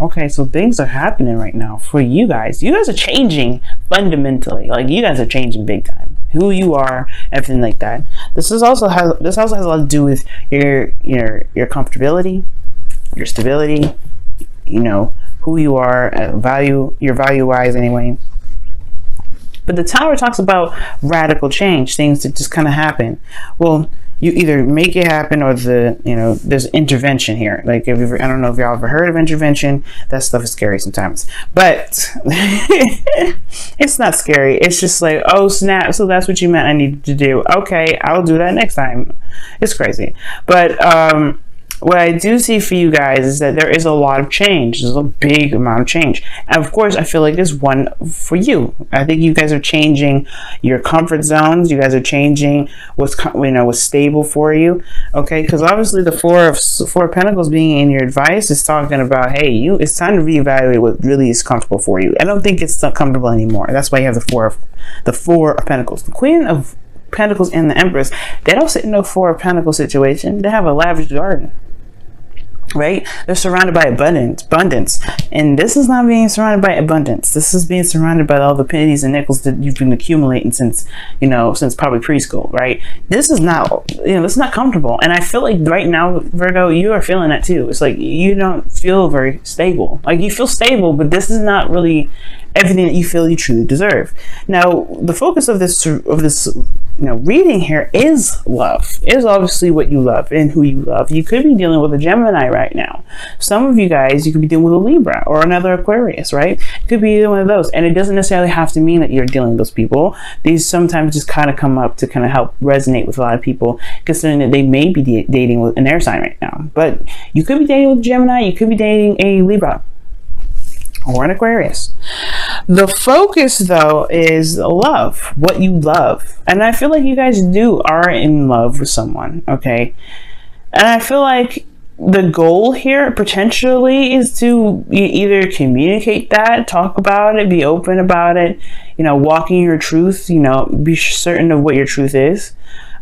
Okay, so things are happening right now for you guys. You guys are changing fundamentally. Like, you guys are changing big time. Who you are, everything like that. This also has a lot to do with your comfortability, your stability, you know, who you are, your value wise anyway. But the Tower talks about radical change, things that just kind of happen. Well, you either make it happen or there's intervention here. Like, I don't know if y'all ever heard of intervention. That stuff is scary sometimes, but it's not scary. It's just like, oh snap, so that's what you meant I needed to do. Okay, I'll do that next time. It's crazy. But what I do see for you guys is that there is a lot of change. There's a big amount of change. And of course, I feel like there's one for you. I think you guys are changing your comfort zones. You guys are changing what's stable for you. Okay, because obviously the Four of Pentacles being in your advice is talking about, hey, it's time to reevaluate what really is comfortable for you. I don't think it's not comfortable anymore. That's why you have the Four of Pentacles. The Queen of Pentacles and the Empress, they don't sit in no Four of Pentacles situation. They have a lavish garden. Right? They're surrounded by abundance. And this is not being surrounded by abundance. This is being surrounded by all the pennies and nickels that you've been accumulating since probably preschool, right? This is not, this is not comfortable. And I feel like right now, Virgo, you are feeling that too. It's like you don't feel very stable. Like, you feel stable, but this is not really everything that you feel you truly deserve. Now, the focus of this reading here is love. Is obviously what you love and who you love. You could be dealing with a Gemini right now. Some of you guys, you could be dealing with a Libra or another Aquarius, right? It could be either one of those. And it doesn't necessarily have to mean that you're dealing with those people. These sometimes just kind of come up to kind of help resonate with a lot of people, considering that they may be dating with an air sign right now. But you could be dating with a Gemini. You could be dating a Libra or an Aquarius. The focus, though, is love, what you love. And I feel like you guys are in love with someone, okay? And I feel like the goal here potentially is to either communicate that, talk about it, be open about it, walking your truth, be certain of what your truth is.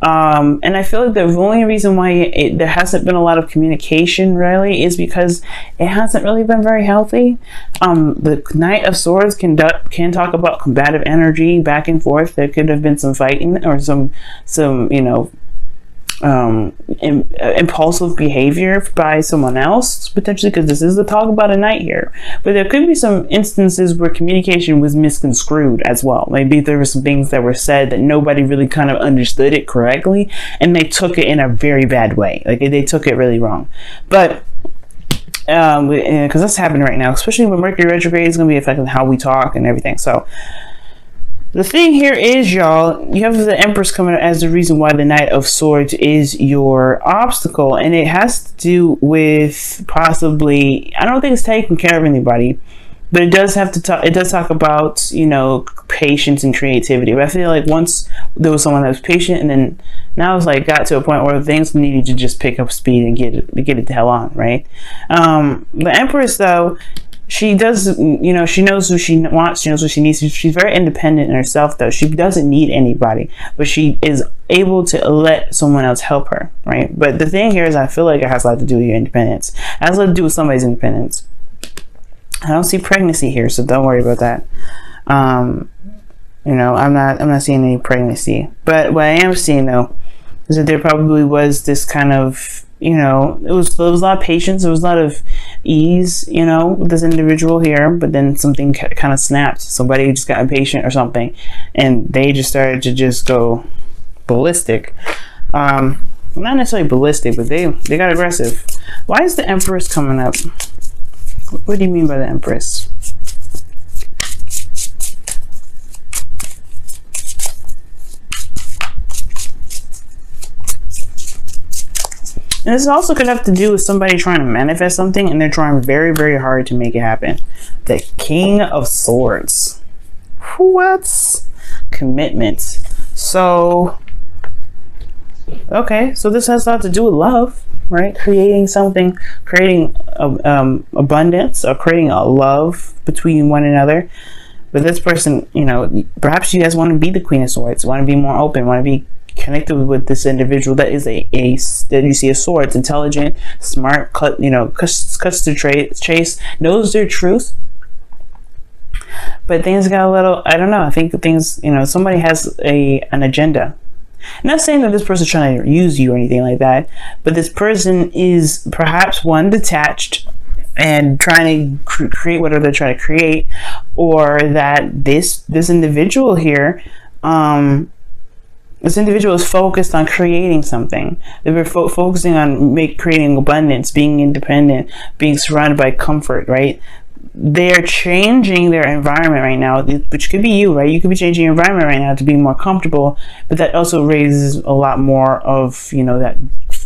And I feel like the only reason why there hasn't been a lot of communication really is because it hasn't really been very healthy. The Knight of Swords can talk about combative energy back and forth. There could have been some fighting or some impulsive behavior by someone else, potentially, because this is the talk about a knight here. But there could be some instances where communication was misconstrued as well. Maybe there were some things that were said that nobody really kind of understood it correctly, and they took it in a very bad way. Like, they took it really wrong. But because that's happening right now, especially when Mercury retrograde is going to be affecting how we talk and everything. So the thing here is, y'all, you have the Empress coming up as the reason why the Knight of Swords is your obstacle. And it has to do with possibly, I don't think it's taking care of anybody, but it does talk about, patience and creativity. But I feel like once there was someone that was patient, and then now it's like got to a point where things needed to just pick up speed and get it the hell on, right? The Empress, though, she does, she knows who she wants, she knows what she needs. She's very independent in herself, though. She doesn't need anybody, but she is able to let someone else help her, right? But the thing here is, I feel like it has a lot to do with your independence. It has a lot to do with somebody's independence. I don't see pregnancy here, so don't worry about that. I'm not seeing any pregnancy. But what I am seeing, though, is that there probably was this kind of, there was a lot of patience, there was a lot of ease, with this individual here, but then something kind of snapped. Somebody just got impatient or something, and they just started to just go ballistic. Not necessarily ballistic, but they got aggressive. Why is the Empress coming up? What do you mean by the Empress? And this also could have to do with somebody trying to manifest something, and they're trying very, very hard to make it happen. The King of Swords. What? Commitment. So, okay, so this has a lot to do with love, right? Creating something, creating abundance, or creating a love between one another. But this person, perhaps you guys want to be the Queen of Swords, want to be more open, want to be connected with this individual that is that you see a sword. It's intelligent, smart, cuts to chase, knows their truth. But things got a little, I don't know, I think things, somebody has an agenda. I'm not saying that this person's trying to use you or anything like that, but this person is perhaps one, detached and trying to create whatever they're trying to create, or that this individual here, this individual is focused on creating something. They were focusing on creating abundance, being independent, being surrounded by comfort, right? They're changing their environment right now, which could be you, right? You could be changing your environment right now to be more comfortable, but that also raises a lot more of, that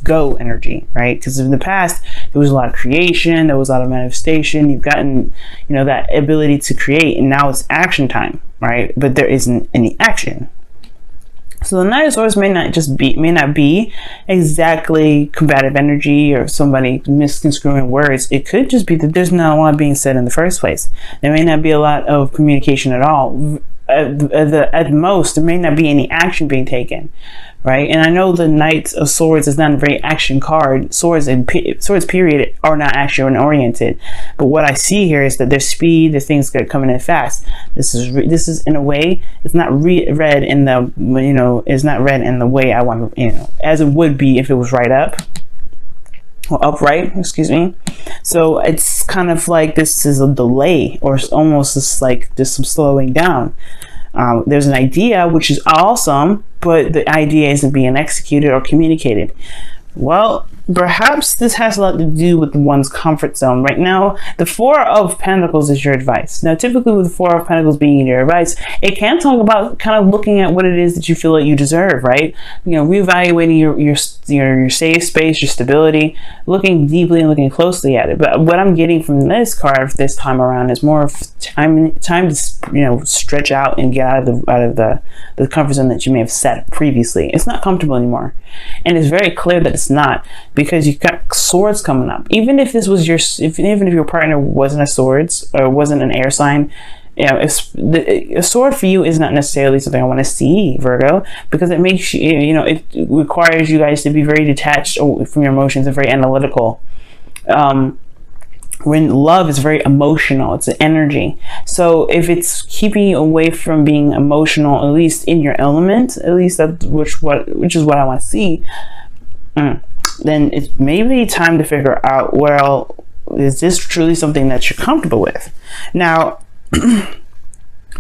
go energy, right? Because in the past, there was a lot of creation, there was a lot of manifestation. You've gotten, that ability to create, and now it's action time, right? But there isn't any action. So the Knight of Swords may not be exactly combative energy or somebody misconstruing words. It could just be that there's not a lot being said in the first place. There may not be a lot of communication at all. At most, there may not be any action being taken, right? And I know the Knight of Swords is not a very action card. Swords period are not action oriented. But what I see here is that there's speed, there's things that are coming in fast. This is in a way, it's not read in the, it's not read in the way I want, as it would be if it was right up. Or upright, excuse me. So it's kind of like this is a delay, or almost just like just some slowing down. There's an idea, which is awesome, but the idea isn't being executed or communicated. Well, perhaps this has a lot to do with one's comfort zone. Right now, the Four of Pentacles is your advice. Now, typically with the Four of Pentacles being your advice, it can talk about kind of looking at what it is that you feel like you deserve, right? Reevaluating your safe space, your stability, looking deeply and looking closely at it. But what I'm getting from this card this time around is more of time to stretch out and get out of the comfort zone that you may have set previously. It's not comfortable anymore, and it's very clear that it's not, because you've got swords coming up. Even if this was even if your partner wasn't a swords or wasn't an air sign, a sword for you is not necessarily something I want to see, Virgo, because it makes you, it requires you guys to be very detached from your emotions and very analytical. When love is very emotional, it's an energy. So if it's keeping you away from being emotional, at least in your element, at least which is what I want to see, then it's maybe time to figure out, well, is this truly something that you're comfortable with? Now,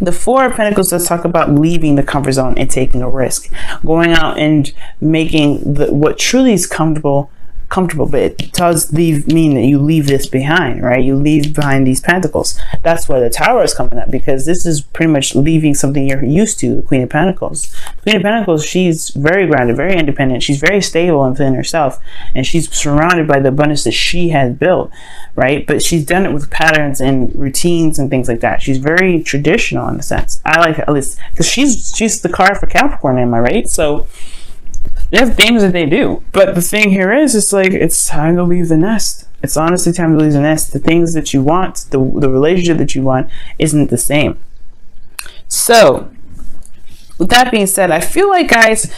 the Four of Pentacles does talk about leaving the comfort zone and taking a risk, going out and making what truly is comfortable, but it does mean that you leave this behind, right? You leave behind these pentacles. That's why the Tower is coming up, because this is pretty much leaving something you're used to, the Queen of Pentacles. The Queen of Pentacles, she's very grounded, very independent. She's very stable within herself, and she's surrounded by the abundance that she has built, right? But she's done it with patterns and routines and things like that. She's very traditional in a sense. I like it, at least, because she's the card for Capricorn, am I right? So they have things that they do, but the thing here is, it's like, it's time to leave the nest. It's honestly time to leave the nest. The things that you want, the relationship that you want, isn't the same. So, with that being said, I feel like, guys,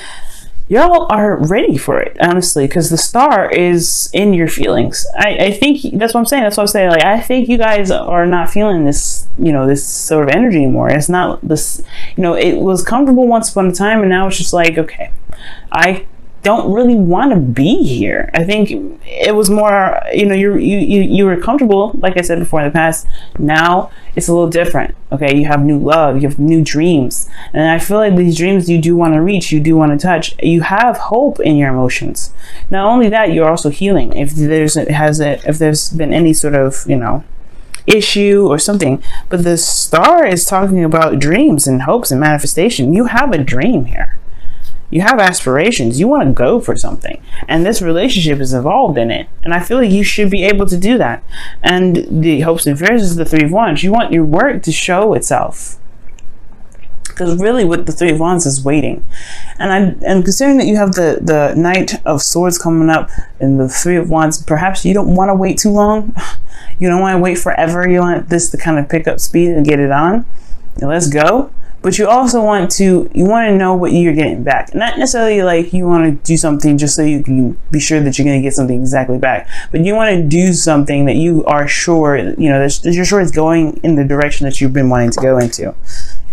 y'all are ready for it, honestly, because the Star is in your feelings. I think that's what I'm saying. That's what I'm saying. Like, I think you guys are not feeling this, this sort of energy anymore. It's not this, it was comfortable once upon a time, and now it's just like, okay, I don't really want to be here. I think it was more, you were comfortable, like I said before, in the past. Now it's a little different. Okay, you have new love, you have new dreams, and I feel like these dreams you do want to reach, you do want to touch. You have hope in your emotions. Not only that, you're also healing. If there's been any sort of issue or something, but the Star is talking about dreams and hopes and manifestation. You have a dream here. You have aspirations. You want to go for something, and this relationship is involved in it, and I feel like you should be able to do that. And the hopes and fears is the Three of Wands. You want your work to show itself, because really what the Three of Wands is waiting. And considering that you have the Knight of Swords coming up and the Three of Wands, perhaps you don't want to wait too long. You don't want to wait forever. You want this to kind of pick up speed and get it on. Now let's go. but you also want to know what you're getting back. Not necessarily like you want to do something just so you can be sure that you're going to get something exactly back, but you want to do something that you are sure, you're sure it's going in the direction that you've been wanting to go into.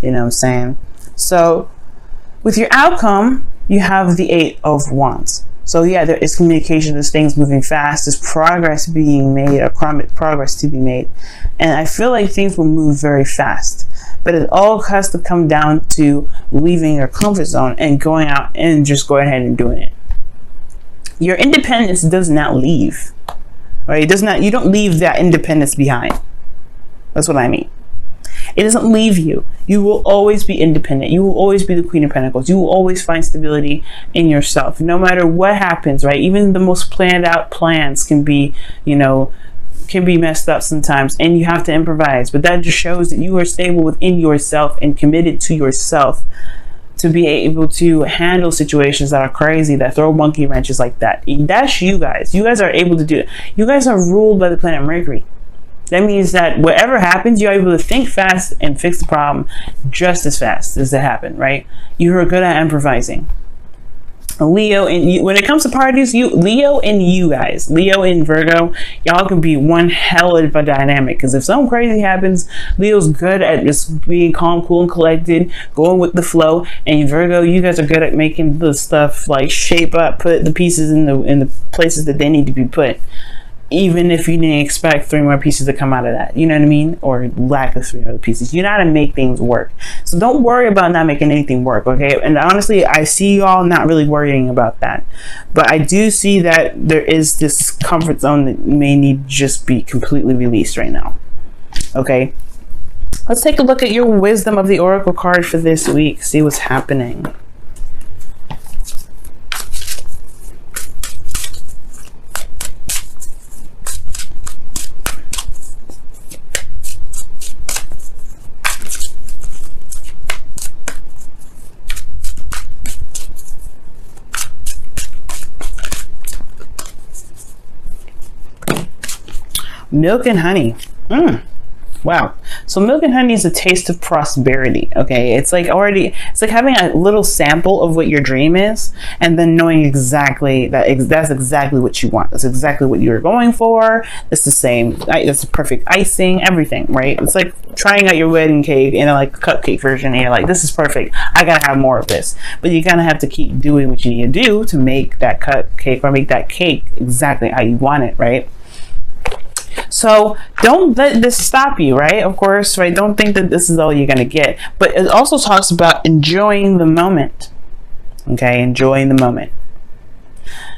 You know what I'm saying? So with your outcome, you have the 8 of Wands. So yeah, there is communication, there's things moving fast, there's progress being made, or progress to be made. And I feel like things will move very fast. But it all has to come down to leaving your comfort zone and going out and just going ahead and doing it. Your independence does not leave. Right? You don't leave that independence behind. That's what I mean. It doesn't leave you. You will always be independent. You will always be the Queen of Pentacles. You will always find stability in yourself, no matter what happens, right? Even the most planned out plans can be, can be messed up sometimes, and you have to improvise. But that just shows that you are stable within yourself and committed to yourself to be able to handle situations that are crazy, that throw monkey wrenches like that. That's you guys. You guys are able to do it. You guys are ruled by the planet Mercury. That means that whatever happens, you're able to think fast and fix the problem just as fast as it happened, right? You are good at improvising. Leo and you, when it comes to parties, Leo and you guys, Leo and Virgo, y'all can be one hell of a dynamic. Because if something crazy happens, Leo's good at just being calm, cool, and collected, going with the flow. And Virgo, you guys are good at making the stuff like shape up, put the pieces in the places that they need to be put. Even if you didn't expect 3 more pieces to come out of that, you know what I mean? Or lack of 3 other pieces. You know how to make things work. So don't worry about not making anything work, okay? And honestly, I see y'all not really worrying about that. But I do see that there is this comfort zone that may need to just be completely released right now, okay? Let's take a look at your Wisdom of the Oracle card for this week. See what's happening. Milk and honey. Wow. So milk and honey is a taste of prosperity. Okay. It's like having a little sample of what your dream is, and then knowing exactly that's exactly what you want. That's exactly what you're going for. It's the same. It's the perfect icing, everything, right? It's like trying out your wedding cake in a cupcake version, and you're like, this is perfect. I gotta have more of this. But you gotta have to keep doing what you need to do to make that cupcake or make that cake exactly how you want it, right? So don't let this stop you, right? Of course, right? Don't think that this is all you're going to get. But it also talks about enjoying the moment. Okay, enjoying the moment.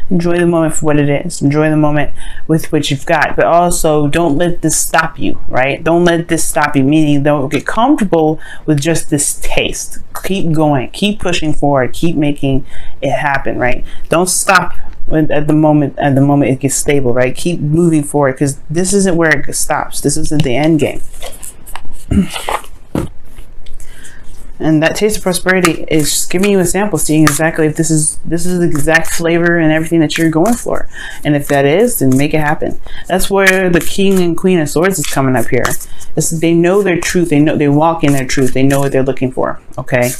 Enjoy the moment for what it is. Enjoy the moment with what you've got. But also, don't let this stop you, right? Don't let this stop you, meaning don't get comfortable with just this taste. Keep going. Keep pushing forward. Keep making it happen, right? Don't stop at the moment it gets stable, right? Keep moving forward, because this isn't where it stops. This isn't the end game. And that taste of prosperity is just giving you a sample, seeing exactly if this is the exact flavor and everything that you're going for. And if that is, then make it happen. That's where the King and Queen of Swords is coming up here. They know their truth. They walk in their truth. They know what they're looking for. Okay.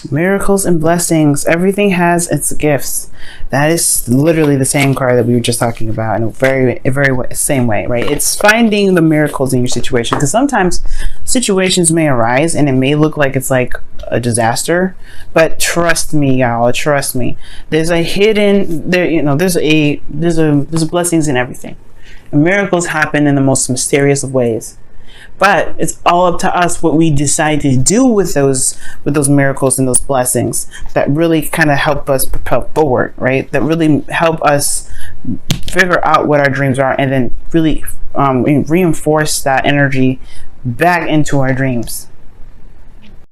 Miracles and blessings. Everything has its gifts. That is literally the same card that we were just talking about in a very same way, right? It's finding the miracles in your situation, because sometimes situations may arise and it may look like it's like a disaster, but trust me, y'all, trust me. There's a hidden there's blessings in everything. And miracles happen in the most mysterious of ways. But it's all up to us what we decide to do with those miracles and those blessings that really kind of help us propel forward, right? That really help us figure out what our dreams are, and then really reinforce that energy back into our dreams.